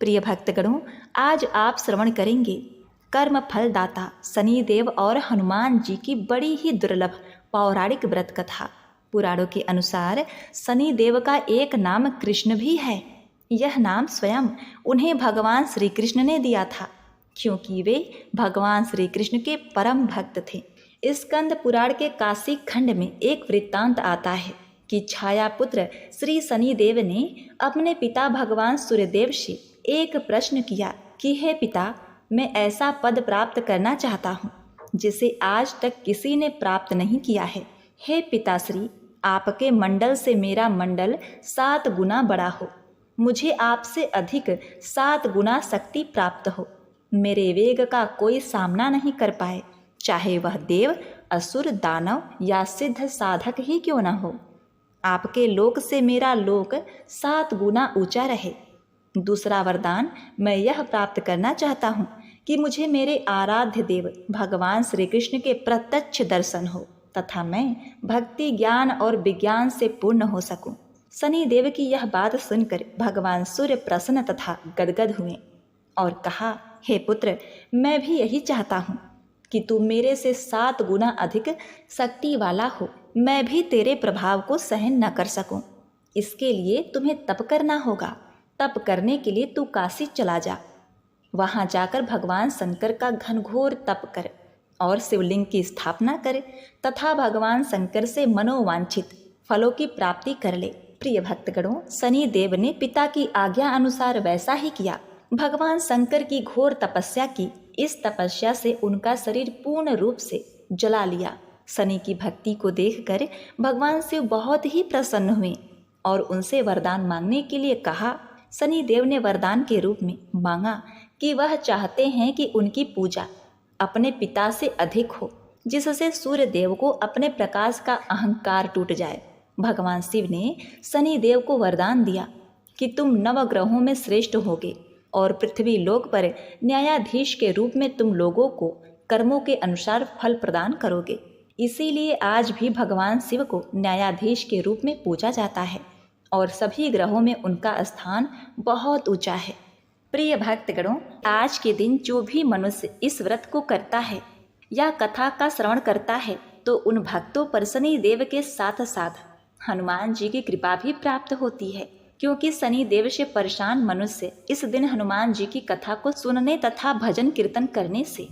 प्रिय भक्तगणों, आज आप श्रवण करेंगे कर्म फलदाता शनिदेव और हनुमान जी की बड़ी ही दुर्लभ पौराणिक व्रत कथा। पुराणों के अनुसार शनिदेव का एक नाम कृष्ण भी है। यह नाम स्वयं उन्हें भगवान श्री कृष्ण ने दिया था, क्योंकि वे भगवान श्री कृष्ण के परम भक्त थे। स्कंद पुराण के काशी खंड में एक वृत्तांत आता है कि छाया पुत्र श्री शनिदेव ने अपने पिता भगवान सूर्यदेव से एक प्रश्न किया कि हे पिता, मैं ऐसा पद प्राप्त करना चाहता हूँ जिसे आज तक किसी ने प्राप्त नहीं किया है। हे पिताश्री, आपके मंडल से मेरा मंडल 7 गुना बड़ा हो, मुझे आपसे अधिक 7 गुना शक्ति प्राप्त हो, मेरे वेग का कोई सामना नहीं कर पाए, चाहे वह देव, असुर, दानव या सिद्ध साधक ही क्यों न हो। आपके लोक से मेरा लोक 7 गुना ऊंचा रहे। दूसरा वरदान मैं यह प्राप्त करना चाहता हूँ कि मुझे मेरे आराध्य देव भगवान श्री कृष्ण के प्रत्यक्ष दर्शन हो तथा मैं भक्ति, ज्ञान और विज्ञान से पूर्ण हो सकूं। शनिदेव की यह बात सुनकर भगवान सूर्य प्रसन्न तथा गदगद हुए और कहा, हे पुत्र, मैं भी यही चाहता हूँ कि तू मेरे से 7 गुना अधिक शक्ति वाला हो, मैं भी तेरे प्रभाव को सहन न कर सकूं। इसके लिए तुम्हें तप करना होगा। तप करने के लिए तू काशी चला जा। वहां जाकर भगवान शंकर का घनघोर तप कर और शिवलिंग की स्थापना कर तथा भगवान शंकर से मनोवांछित फलों की प्राप्ति कर ले। प्रिय भक्तगणों, शनिदेव ने पिता की आज्ञा अनुसार वैसा ही किया। भगवान शंकर की घोर तपस्या की। इस तपस्या से उनका शरीर पूर्ण रूप से जला लिया। शनि की भक्ति को देखकर भगवान शिव बहुत ही प्रसन्न हुए और उनसे वरदान मांगने के लिए कहा। शनिदेव ने वरदान के रूप में मांगा कि वह चाहते हैं कि उनकी पूजा अपने पिता से अधिक हो, जिससे सूर्य देव को अपने प्रकाश का अहंकार टूट जाए। भगवान शिव ने शनिदेव को वरदान दिया कि तुम नवग्रहों में श्रेष्ठ होगे और पृथ्वी लोक पर न्यायाधीश के रूप में तुम लोगों को कर्मों के अनुसार फल प्रदान करोगे। इसीलिए आज भी भगवान शिव को न्यायाधीश के रूप में पूजा जाता है और सभी ग्रहों में उनका स्थान बहुत ऊंचा है। प्रिय भक्तगणों, आज के दिन जो भी मनुष्य इस व्रत को करता है या कथा का श्रवण करता है तो उन भक्तों पर शनिदेव के साथ साथ हनुमान जी की कृपा भी प्राप्त होती है, क्योंकि शनिदेव से परेशान मनुष्य इस दिन हनुमान जी की कथा को सुनने तथा भजन कीर्तन करने से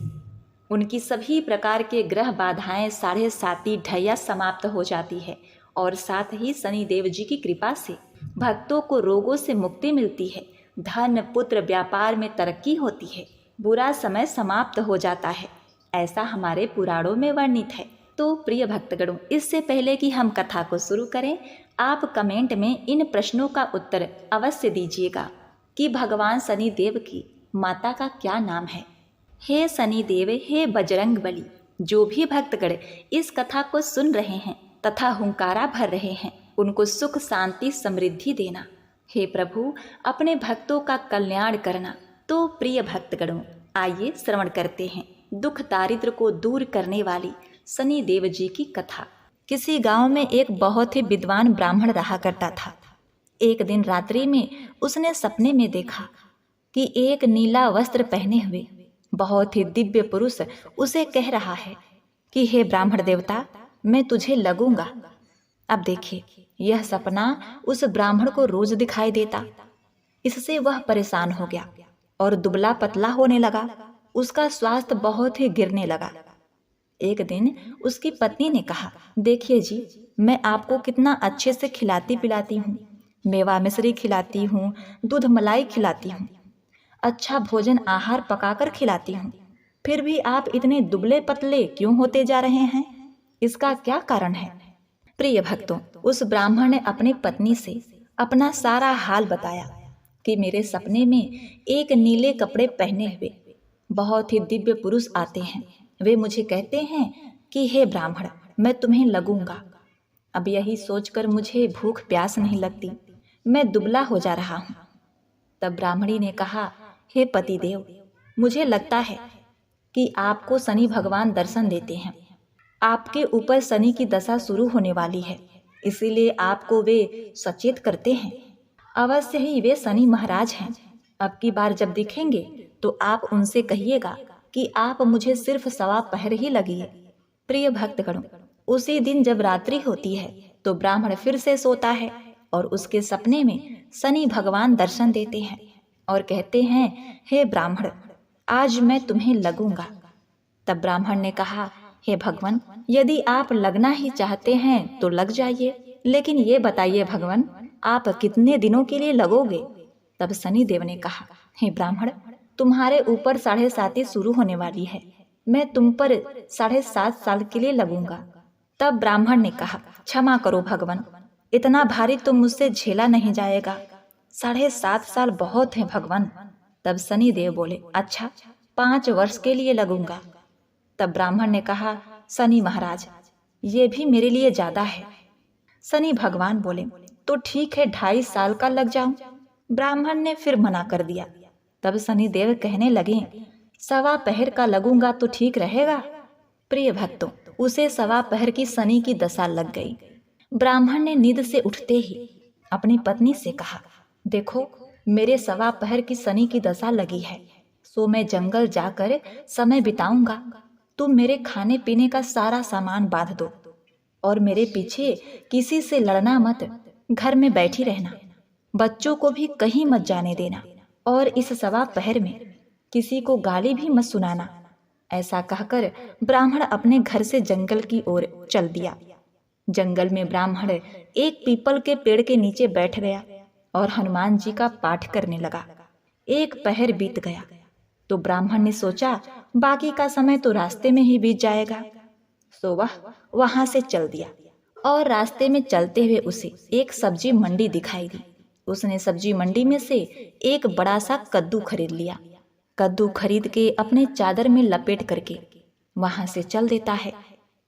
उनकी सभी प्रकार के ग्रह बाधाएं, साढ़े साती, ढैया समाप्त हो जाती है और साथ ही शनिदेव जी की कृपा से भक्तों को रोगों से मुक्ति मिलती है, धन, पुत्र, व्यापार में तरक्की होती है, बुरा समय समाप्त हो जाता है। ऐसा हमारे पुराणों में वर्णित है। तो प्रिय भक्तगणों, इससे पहले कि हम कथा को शुरू करें, आप कमेंट में इन प्रश्नों का उत्तर अवश्य दीजिएगा कि भगवान शनिदेव की माता का क्या नाम है। हे शनिदेव, हे बजरंग बली, जो भी भक्तगण इस कथा को सुन रहे हैं तथा हुंकारा भर रहे हैं, उनको सुख, शांति, समृद्धि देना। हे प्रभु, अपने भक्तों का कल्याण करना। तो प्रिय भक्तगणों, आइए श्रवण करते हैं दुख दारिद्र को दूर करने वाली शनिदेव जी की कथा। किसी गांव में एक बहुत ही विद्वान ब्राह्मण रहा करता था। एक दिन रात्रि में उसने सपने में देखा कि एक नीला वस्त्र पहने हुए बहुत ही दिव्य पुरुष उसे कह रहा है कि हे ब्राह्मण देवता, मैं तुझे लगूंगा। अब देखिए, यह सपना उस ब्राह्मण को रोज दिखाई देता। इससे वह परेशान हो गया और दुबला पतला होने लगा। उसका स्वास्थ्य बहुत ही गिरने लगा। एक दिन उसकी पत्नी ने कहा, देखिए जी, मैं आपको कितना अच्छे से खिलाती पिलाती हूँ, मेवा मिश्री खिलाती हूँ, दूध मलाई खिलाती हूँ, अच्छा भोजन आहार पकाकर खिलाती हूँ, फिर भी आप इतने दुबले पतले क्यों होते जा रहे हैं? इसका क्या कारण है? प्रिय भक्तों, उस ब्राह्मण ने अपनी पत्नी से अपना सारा हाल बताया कि मेरे सपने में एक नीले कपड़े पहने हुए बहुत ही दिव्य पुरुष आते हैं। वे मुझे कहते हैं कि हे ब्राह्मण, मैं तुम्हें लगूंगा। अब यही सोचकर मुझे भूख प्यास नहीं लगती, मैं दुबला हो जा रहा हूँ। तब ब्राह्मणी ने कहा, हे पतिदेव, मुझे लगता है कि आपको शनि भगवान दर्शन देते हैं। आपके ऊपर शनि की दशा शुरू होने वाली है, इसीलिए आपको वे सचेत करते हैं। अवश्य ही वे शनि महाराज हैं। अब की बार जब दिखेंगे तो आप उनसे कहिएगा कि आप मुझे सिर्फ 1.25 ही लगिए। प्रिय भक्तगणों, उसी दिन जब रात्रि होती है तो ब्राह्मण फिर से सोता है और उसके सपने में शनि भगवान दर्शन देते हैं और कहते हैं, हे ब्राह्मण, आज मैं तुम्हें लगूंगा। तब ब्राह्मण ने कहा, हे भगवान, यदि आप लगना ही चाहते हैं तो लग जाइए, लेकिन ये बताइए भगवान, आप कितने दिनों के लिए लगोगे? तब शनिदेव ने कहा, हे ब्राह्मण, तुम्हारे ऊपर 7.5 शुरू होने वाली है, मैं तुम पर 7.5 साल के लिए लगूंगा। तब ब्राह्मण ने कहा, क्षमा करो भगवान, इतना भारी तो मुझसे झेला नहीं जाएगा, 7.5 साल बहुत है भगवान। तब शनिदेव बोले, अच्छा, 5 वर्ष के लिए लगूंगा। तब ब्राह्मण ने कहा, शनि महाराज, ये भी मेरे लिए ज्यादा है। शनि भगवान बोले, तो ठीक है, 2.5 साल का लग जाऊं। ब्राह्मण ने फिर मना कर दिया। तब शनिदेव कहने लगे, 1.25 का लगूंगा तो ठीक रहेगा। प्रिय भक्तों, उसे 1.25 की शनि की दशा लग गई। ब्राह्मण ने नींद से उठते ही अपनी पत्नी से कहा, देखो, मेरे 1.25 की शनि की दशा लगी है, सो मैं जंगल जाकर समय बिताऊंगा। तुम मेरे खाने पीने का सारा सामान बांध दो और मेरे पीछे किसी से लड़ना मत, घर में बैठी रहना, बच्चों को भी कहीं मत जाने देना और इस 1.25 में किसी को गाली भी मत सुनाना। ऐसा कहकर ब्राह्मण अपने घर से जंगल की ओर चल दिया। जंगल में ब्राह्मण एक पीपल के पेड़ के नीचे बैठ गया और हनुमान जी का पाठ करने लगा। 1 पहर बीत गया तो ब्राह्मण ने सोचा, बाकी का समय तो रास्ते में ही बीत जाएगा, सो वह वहां से चल दिया। और रास्ते में चलते हुए उसे एक सब्जी मंडी दिखाई दी। उसने सब्जी मंडी में से एक बड़ा सा कद्दू खरीद लिया। कद्दू खरीद के अपने चादर में लपेट करके वहां से चल देता है।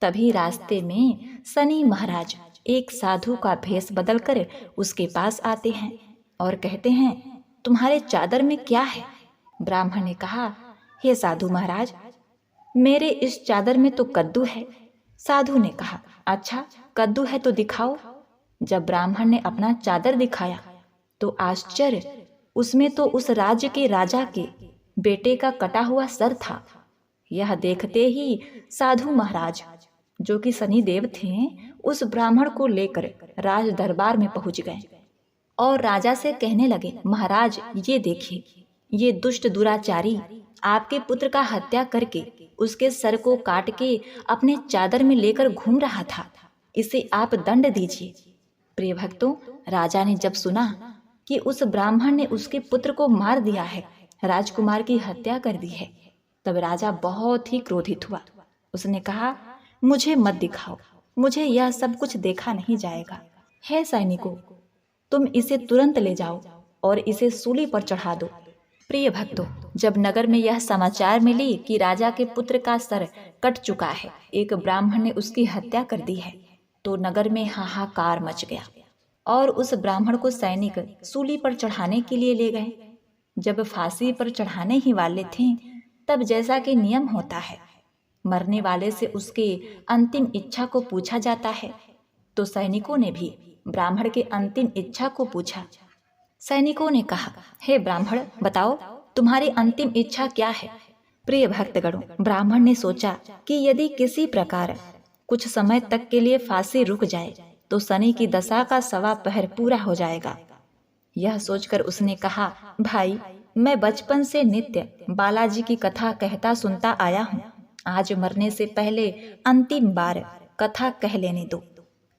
तभी रास्ते में शनि महाराज एक साधु का भेष बदलकर उसके पास आते हैं और कहते हैं, तुम्हारे चादर में क्या है? ब्राह्मण ने कहा, हे साधु महाराज, मेरे इस चादर में तो कद्दू है। साधु ने कहा, अच्छा, कद्दू है तो दिखाओ। जब ब्राह्मण ने अपना चादर दिखाया तो आश्चर्य, उसमें तो उस राज्य के राजा के बेटे का कटा हुआ सर था। यह देखते ही साधु महाराज, जो कि शनिदेव थे, उस ब्राह्मण को लेकर राज दरबार में पहुंच गए और राजा से कहने लगे, महाराज, ये देखिए, ये दुष्ट दुराचारी आपके पुत्र का हत्या करके उसके सर को काट के अपने चादर में लेकर घूम रहा था, इसे आप दंड दीजिए। प्रिय भक्तों, राजा ने जब सुना कि उस ब्राह्मण ने उसके पुत्र को मार दिया है, राजकुमार की हत्या कर दी है, तब राजा बहुत ही क्रोधित हुआ। उसने कहा, मुझे मत दिखाओ, मुझे यह सब कुछ देखा नहीं जाएगा। हे सैनिकों, तुम इसे तुरंत ले जाओ और इसे सूली पर चढ़ा दो। प्रिय भक्तों, जब नगर में यह समाचार मिली कि राजा के पुत्र का सर कट चुका है, एक ब्राह्मण ने उसकी हत्या कर दी है, तो नगर में हाहाकार मच गया और उस ब्राह्मण को सैनिक सूली पर चढ़ाने के लिए ले गए। जब फांसी पर चढ़ाने ही वाले थे, तब जैसा कि नियम होता है, मरने वाले से उसके अंतिम इच्छा को पूछा जाता है, तो सैनिकों ने भी ब्राह्मण के अंतिम इच्छा को पूछा। सैनिकों ने कहा, हे ब्राह्मण, बताओ, तुम्हारी अंतिम इच्छा क्या है? प्रिय भक्तगणों, ब्राह्मण ने सोचा कि यदि किसी प्रकार कुछ समय तक के लिए फांसी रुक जाए तो शनि की दशा का 1.25 पूरा हो जाएगा। यह सोचकर उसने कहा, भाई, मैं बचपन से नित्य बालाजी की कथा कहता सुनता आया हूँ, आज मरने से पहले अंतिम बार कथा कह लेने दो।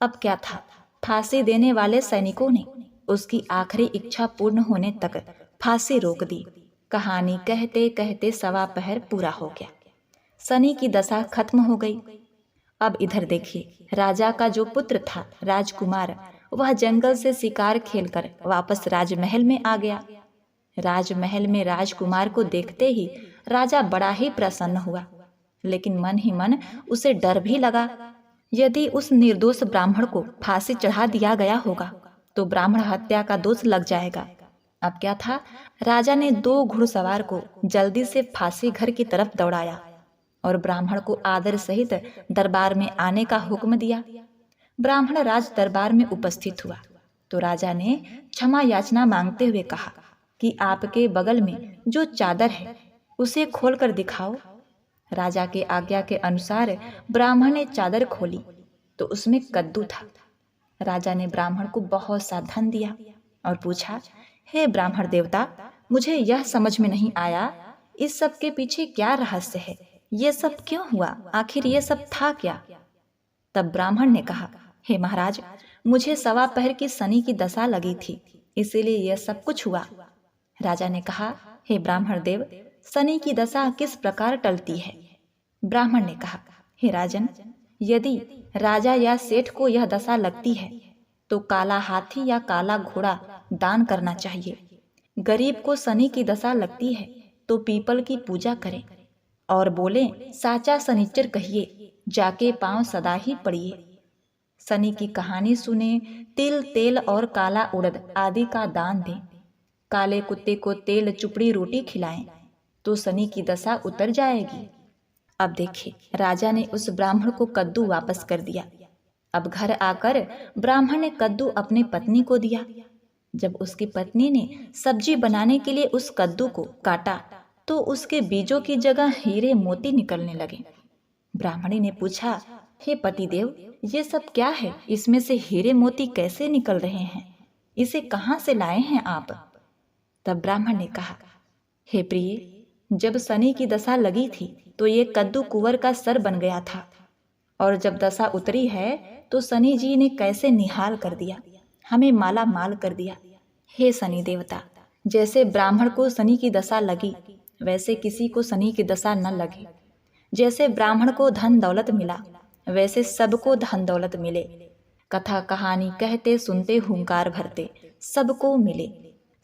अब क्या था, फांसी देने वाले सैनिकों ने उसकी आखिरी इच्छा पूर्ण होने तक फांसी रोक दी। कहानी कहते कहते 1.25 पूरा हो गया, शनि की दशा खत्म हो गई। अब इधर देखिए, राजा का जो पुत्र था राजकुमार, वह जंगल से शिकार खेलकर वापस राजमहल में आ गया। राजमहल में राजकुमार को देखते ही राजा बड़ा ही प्रसन्न हुआ, लेकिन मन ही मन उसे डर भी लगा। यदि उस निर्दोष ब्राह्मण को फांसी चढ़ा दिया गया होगा तो ब्राह्मण हत्या का दोष लग जाएगा। अब क्या था, राजा ने 2 घुड़सवार को जल्दी से फांसी घर की तरफ दौड़ाया और ब्राह्मण को आदर सहित दरबार में आने का हुक्म दिया। ब्राह्मण राज दरबार में उपस्थित हुआ तो राजा ने क्षमा याचना मांगते हुए कहा, कि आपके बगल में जो चादर है उसे खोलकर दिखाओ। राजा के आज्ञा के अनुसार ब्राह्मण ने चादर खोली तो उसमें कद्दू था। राजा ने ब्राह्मण को बहुत सा धन दिया और पूछा, हे ब्राह्मण देवता, मुझे यह समझ में नहीं आया, इस सब के पीछे क्या रहस्य है? ये सब क्यों हुआ? आखिर ये सब था क्या? तब ब्राह्मण ने कहा, हे महाराज, मुझे 1.25 पहर की शनि की दशा लगी थी, इसीलिए यह सब कुछ हुआ। राजा ने कहा, हे ब्राह्मण देव, शनि की दशा किस प्रकार टलती है? ब्राह्मण ने कहा, हे राजन, यदि राजा या सेठ को यह दशा लगती है तो काला हाथी या काला घोड़ा दान करना चाहिए। गरीब को शनि की दशा लगती है तो पीपल की पूजा करें और बोले, साचा शनिचर कहिए, जाके पांव सदा ही पड़िए। शनि की कहानी सुने, तिल तेल और काला उड़द आदि का दान दें। काले कुत्ते को तेल चुपड़ी रोटी खिलाएं तो शनि की दशा उतर जाएगी। अब देखिए, राजा ने उस ब्राह्मण को कद्दू वापस कर दिया। अब घर आकर ब्राह्मण ने कद्दू अपनी पत्नी को दिया। जब उसकी पत्नी ने सब्जी बनाने के लिए उस कद्दू को काटा तो उसके बीजों की जगह हीरे मोती निकलने लगे। ब्राह्मणी ने पूछा, हे पतिदेव, ये सब क्या है? इसमें से हीरे मोती कैसे निकल रहे हैं? इसे कहाँ से लाए हैं आप? तब ब्राह्मण ने कहा, हे प्रिय, जब शनि की दशा लगी थी तो ये कद्दू कुंवर का सर बन गया था, और जब दशा उतरी है तो शनि जी ने कैसे निहाल कर दिया, हमें माला माल कर दिया। हे शनि देवता, जैसे ब्राह्मण को शनि की दशा लगी वैसे किसी को शनि की दशा न लगे। जैसे ब्राह्मण को धन दौलत मिला वैसे सबको धन दौलत मिले। कथा कहानी कहते सुनते हुंकार भरते सबको मिले।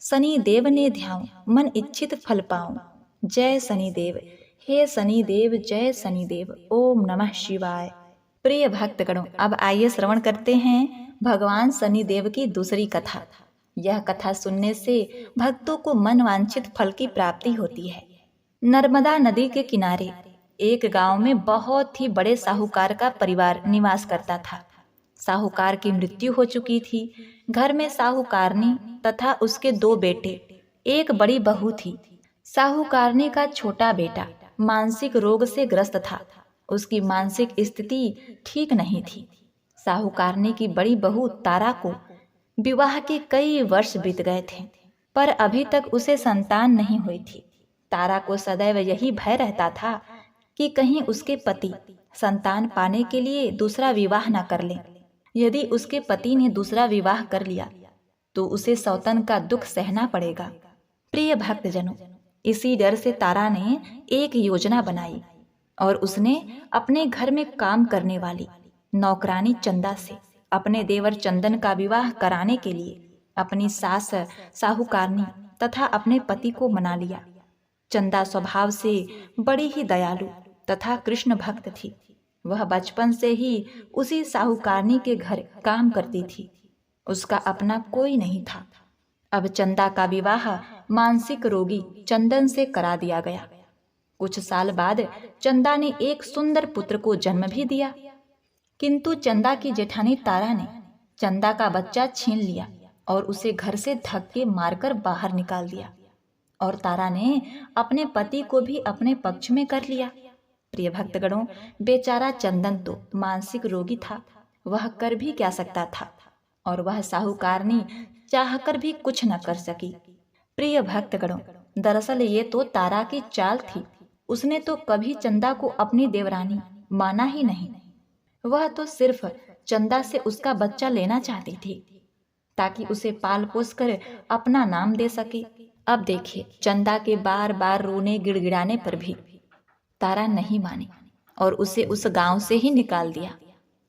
शनि देव ने ध्याऊं, मन इच्छित फल पाऊं। जय शनि देव, हे शनि देव, जय शनि देव। ओम नमः शिवाय। प्रिय भक्तगणों, अब आइए श्रवण करते हैं भगवान शनि देव की दूसरी कथा। यह कथा सुनने से भक्तों को मन वांछित फल की प्राप्ति होती है। नर्मदा नदी के किनारे एक गांव में बहुत ही बड़े साहूकार का परिवार निवास करता था। साहूकार की मृत्यु हो चुकी थी। घर में साहूकारनी तथा उसके 2 बेटे, एक बड़ी बहू थी। साहूकारनी का छोटा बेटा मानसिक रोग से ग्रस्त था। उसकी मानसिक स्थिति ठीक नहीं थी। साहूकारनी की बड़ी बहू तारा को विवाह के कई वर्ष बीत गए थे, पर अभी तक उसे संतान नहीं हुई थी। तारा को सदैव यही भय रहता था कि कहीं उसके पति संतान पाने के लिए दूसरा विवाह न कर लें। यदि उसके पति ने दूसरा विवाह कर लिया तो उसे सौतन का दुख सहना पड़ेगा। प्रिय भक्तजनों, इसी डर से तारा ने एक योजना बनाई और उसने अपने घर में काम करने वाली नौकरानी चंदा से अपने देवर चंदन का विवाह कराने के लिए अपनी सास साहूकारनी तथा अपने पति को मना लिया। चंदा स्वभाव से बड़ी ही दयालु तथा कृष्ण भक्त थी। वह बचपन से ही उसी साहूकारनी के घर काम करती थी। उसका अपना कोई नहीं था। अब चंदा का विवाह मानसिक रोगी चंदन से करा दिया गया। कुछ साल बाद चंदा ने एक सुंदर पुत्र को जन्म भी दिया, किंतु चंदा की जेठानी तारा ने चंदा का बच्चा छीन लिया और उसे घर से धक्के मारकर बाहर निकाल दिया। और तारा ने अपने पति को भी अपने पक्ष में कर लिया। प्रिय भक्तगणों, बेचारा चंदन तो मानसिक रोगी था, वह कर भी क्या सकता था, और वह साहूकारनी चाहकर भी कुछ न कर सकी। प्रिय भक्तगणों, दरअसल ये तो तारा की चाल थी। उसने तो कभी चंदा को अपनी देवरानी माना ही नहीं। वह तो सिर्फ चंदा से उसका बच्चा लेना चाहती थी ताकि उसे पाल पोस कर अपना नाम दे सके। अब देखिए, चंदा के बार बार रोने गिड़गिड़ाने पर भी तारा नहीं मानी और उसे उस गांव से ही निकाल दिया।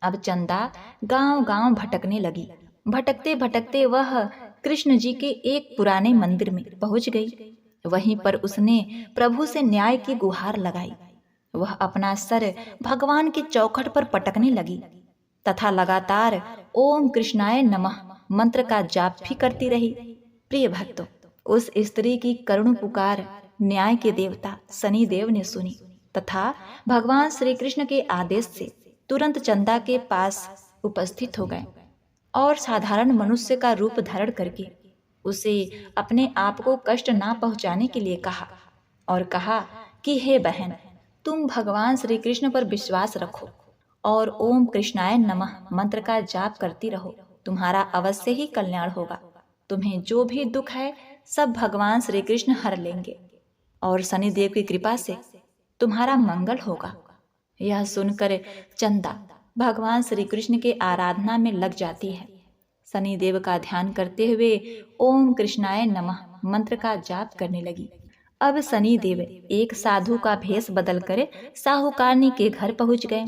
अब चंदा गांव गांव भटकने लगी। भटकते भटकते वह कृष्ण जी के एक पुराने मंदिर में पहुंच गई। वहीं पर उसने प्रभु से न्याय की गुहार लगाई। वह अपना सर भगवान के चौखट पर पटकने लगी तथा लगातार ओम कृष्णाय नमः मंत्र का जाप भी करती रही। प्रिय भक्तों, उस स्त्री की करुण पुकार न्याय के देवता शनि देव ने सुनी तथा भगवान श्री कृष्ण के आदेश से तुरंत चंदा के पास उपस्थित हो गए और साधारण मनुष्य का रूप धारण करके उसे अपने आप को कष्ट ना पहुंचाने के लिए कहा और कहा कि हे बहन, तुम भगवान श्री कृष्ण पर विश्वास रखो और ओम कृष्णाय नमः मंत्र का जाप करती रहो। तुम्हारा अवश्य ही कल्याण होगा। तुम्हें जो भी दुख है सब भगवान श्री कृष्ण हर लेंगे और शनिदेव की कृपा से तुम्हारा मंगल होगा। यह सुनकर चंदा भगवान श्री कृष्ण के आराधना में लग जाती है। शनिदेव का ध्यान करते हुए ओम कृष्णाय नमः मंत्र का जाप करने लगी। अब शनिदेव एक साधु का भेष बदलकर साहूकारनी के घर पहुंच गए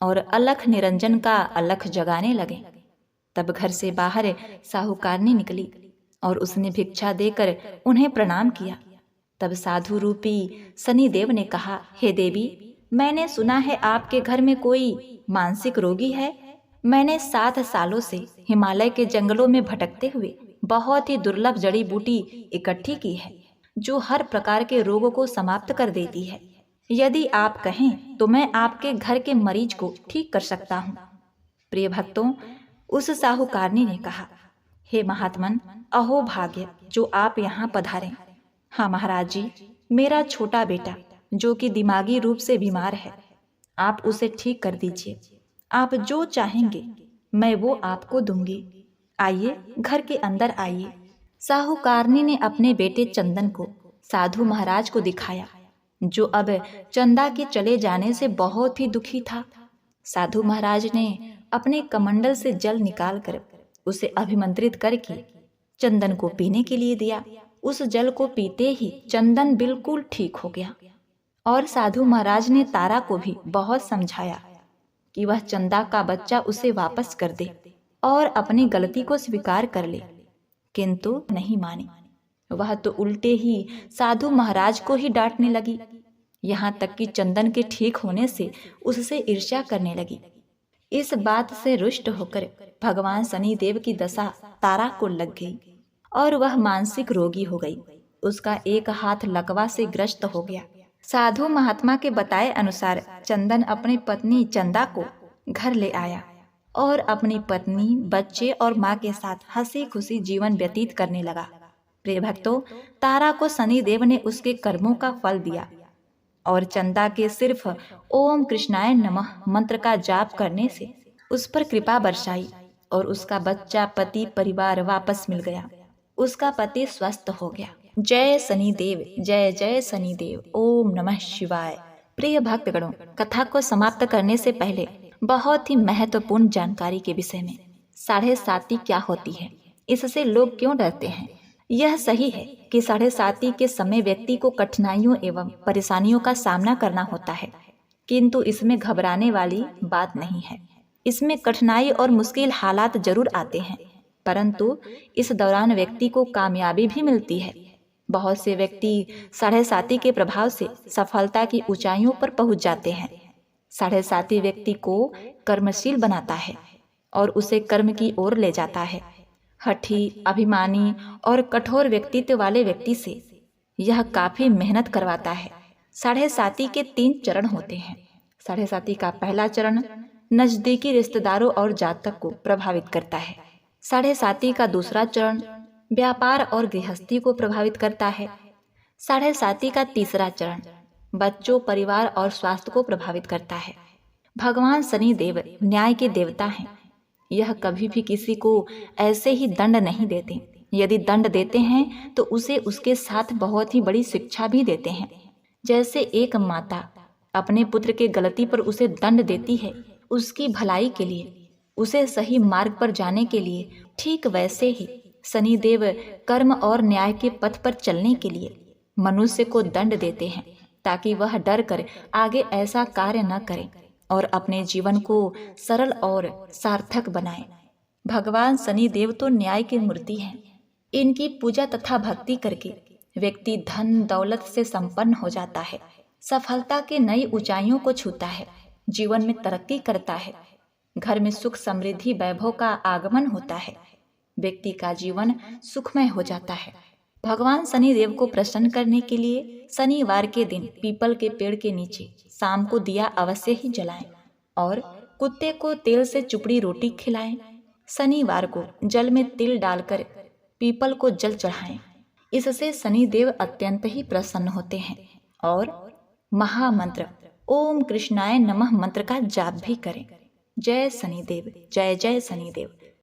और अलख निरंजन का अलख जगाने लगे। तब घर से बाहर साहूकारनी निकली और उसने भिक्षा देकर उन्हें प्रणाम किया। तब साधु रूपी शनिदेव ने कहा, हे देवी, मैंने सुना है आपके घर में कोई मानसिक रोगी है। मैंने 7 सालों से हिमालय के जंगलों में भटकते हुए बहुत ही दुर्लभ जड़ी बूटी इकट्ठी की है जो हर प्रकार के रोगों को समाप्त कर देती है। यदि आप कहें तो मैं आपके घर के मरीज को ठीक कर सकता हूँ। प्रिय भक्तों, उस साहूकारनी ने कहा, हे महात्मन, अहो भाग्य जो आप यहाँ पधारें। हाँ महाराज जी, मेरा छोटा बेटा जो कि दिमागी रूप से बीमार है, आप उसे ठीक कर दीजिए। आप जो चाहेंगे मैं वो आपको दूंगी। आइए, घर के अंदर आइए। साहूकारनी ने अपने बेटे चंदन को साधु महाराज को दिखाया, जो अब चंदा के चले जाने से बहुत ही दुखी था। साधु महाराज ने अपने कमंडल से जल निकालकर उसे अभिमंत्रित करके चंदन को पीने के लिए दिया। उस जल को पीते ही चंदन बिल्कुल ठीक हो गया और साधु महाराज ने तारा को भी बहुत समझाया कि वह चंदा का बच्चा उसे वापस कर दे और अपनी गलती को स्वीकार कर ले, किंतु नहीं मानी। वह तो उल्टे ही साधु महाराज को ही डांटने लगी, यहाँ तक कि चंदन के ठीक होने से उससे ईर्ष्या करने लगी। इस बात से रुष्ट होकर भगवान शनिदेव की दशा तारा को लग गई और वह मानसिक रोगी हो गई। उसका एक हाथ लकवा से ग्रस्त हो गया। साधु महात्मा के बताए अनुसार चंदन अपनी पत्नी चंदा को घर ले आया और अपनी पत्नी, बच्चे और माँ के साथ हंसी खुशी जीवन व्यतीत करने लगा। प्रिय भक्तों, तारा को शनिदेव ने उसके कर्मों का फल दिया और चंदा के सिर्फ ओम कृष्णाय नमः मंत्र का जाप करने से उस पर कृपा बरसाई और उसका बच्चा, पति, परिवार वापस मिल गया। उसका पति स्वस्थ हो गया। जय शनिदेव, जय जय शनिदेव, ओम नमः शिवाय। प्रिय भक्तगणों, कथा को समाप्त करने से पहले बहुत ही महत्वपूर्ण जानकारी के विषय में। 7.5 क्या होती है, इससे लोग क्यों डरते हैं? यह सही है कि 7.5 के समय व्यक्ति को कठिनाइयों एवं परेशानियों का सामना करना होता है, किंतु इसमें घबराने वाली बात नहीं है। इसमें कठिनाई और मुश्किल हालात जरूर आते हैं, परंतु इस दौरान व्यक्ति को कामयाबी भी मिलती है। बहुत से व्यक्ति 7.5 के प्रभाव से सफलता की ऊंचाइयों पर पहुंच जाते हैं। 7.5 व्यक्ति को कर्मशील बनाता है और उसे कर्म की ओर ले जाता है। हठी, अभिमानी और कठोर व्यक्तित्व वाले व्यक्ति से यह काफी मेहनत करवाता है। 7.5 के 3 चरण होते हैं। 7.5 का पहला चरण नजदीकी रिश्तेदारों और जातक को प्रभावित करता है। 7.5 का दूसरा चरण व्यापार और गृहस्थी को प्रभावित करता है। 7.5 का तीसरा चरण बच्चों, परिवार और स्वास्थ्य को प्रभावित करता है। भगवान शनिदेव न्याय के देवता हैं। यह कभी भी किसी को ऐसे ही दंड नहीं देते। यदि दंड देते हैं तो उसे उसके साथ बहुत ही बड़ी शिक्षा भी देते हैं। जैसे एक माता अपने पुत्र के गलती पर उसे दंड देती है उसकी भलाई के लिए, उसे सही मार्ग पर जाने के लिए, ठीक वैसे ही शनिदेव कर्म और न्याय के पथ पर चलने के लिए मनुष्य को दंड देते हैं ताकि वह डर कर आगे ऐसा कार्य न करे और अपने जीवन को सरल और सार्थक बनाए। भगवान शनिदेव तो न्याय की मूर्ति हैं। इनकी पूजा तथा भक्ति करके व्यक्ति धन दौलत से संपन्न हो जाता है, सफलता के नई ऊंचाइयों को छूता है, जीवन में तरक्की करता है, घर में सुख समृद्धि वैभव का आगमन होता है, व्यक्ति का जीवन सुखमय हो जाता है। भगवान शनिदेव को प्रसन्न करने के लिए शनिवार के दिन पीपल के पेड़ के नीचे शाम को दिया अवश्य ही जलाएं और कुत्ते को तेल से चुपड़ी रोटी खिलाएं। शनिवार को जल में तिल डालकर पीपल को जल चढ़ाएं। इससे शनिदेव अत्यंत ही प्रसन्न होते हैं। और महामंत्र ओम कृष्णाय नमः मंत्र का जाप भी करें। जय शनिदेव, जय जय शनिदेव।